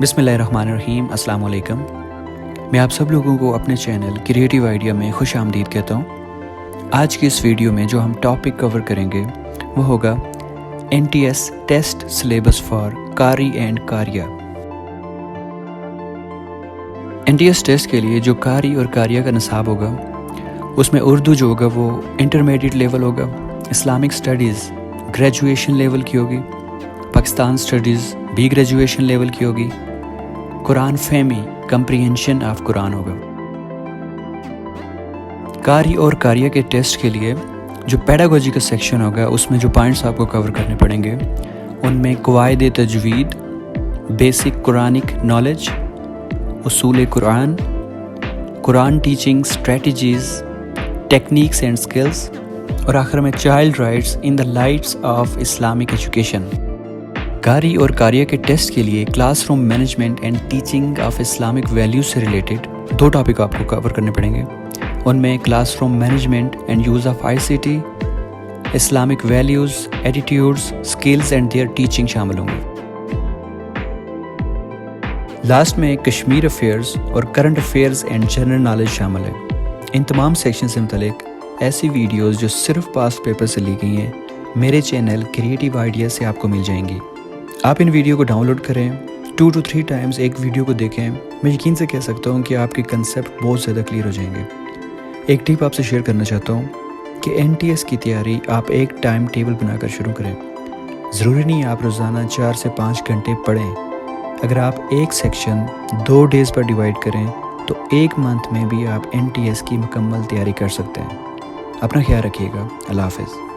बिस्मिल्लाहिर्रहमानिर्रहीम, अस्सलाम वालेकुम। मैं आप सब लोगों को अपने चैनल क्रिएटिव आइडिया में खुश आमदीद कहता हूँ। आज की इस वीडियो में जो हम टॉपिक कवर करेंगे वो होगा NTS टेस्ट सिलेबस फॉर कारी एंड कारिया। NTS टेस्ट के लिए जो कारी और कारिया का निसाब होगा उसमें उर्दू जो होगा वो इंटरमीडिएट लेवल होगा, इस्लामिक स्टडीज़ ग्रेजुएशन लेवल की होगी, पाकिस्तान स्टडीज़ भी ग्रेजुएशन लेवल की होगी, कुरान फहमी कंप्रीहेंशन ऑफ कुरान होगा। कारी और कारिया के टेस्ट के लिए जो पेडागोजी का सेक्शन होगा उसमें जो पॉइंट्स आपको कवर करने पड़ेंगे उनमें क़वाइद तजवीद, बेसिक कुरानिक नॉलेज, उसूल Quran, Quran teaching strategies, techniques and skills और आखिर में child rights in the lights off Islamic education. कारी और कारिया के टेस्ट के लिए classroom management and teaching of Islamic values से रिलेटेड दो टॉपिक आपको कवर करने पड़ेंगे। उनमें classroom management and use of ICT, Islamic values, attitudes, skills and there teaching शामिल होंगे। लास्ट में कश्मीर अफेयर्स और current affairs and general knowledge शामिल है। इन तमाम सेक्शन से मुतल्लिक ऐसी वीडियोस जो सिर्फ पास्ट पेपर से ली गई हैं मेरे चैनल क्रिएटिव आइडिया से आपको मिल जाएंगी। आप इन वीडियो को डाउनलोड करें, 2 to 3 टाइम्स एक वीडियो को देखें। मैं यकीन से कह सकता हूँ कि आपके कंसेप्ट बहुत ज़्यादा क्लियर हो जाएंगे। एक टिप आपसे शेयर करना चाहता हूँ कि NTS की तैयारी आप एक टाइम टेबल बनाकर शुरू करें। ज़रूरी नहीं आप रोज़ाना 4 से 5 घंटे पढ़ें। अगर आप एक सेक्शन 2 डेज़ पर डिवाइड करें तो 1 मंथ में भी आप NTS की मुकम्मल तैयारी कर सकते हैं। अपना ख्याल रखिएगा। अल्लाह हाफ़िज़।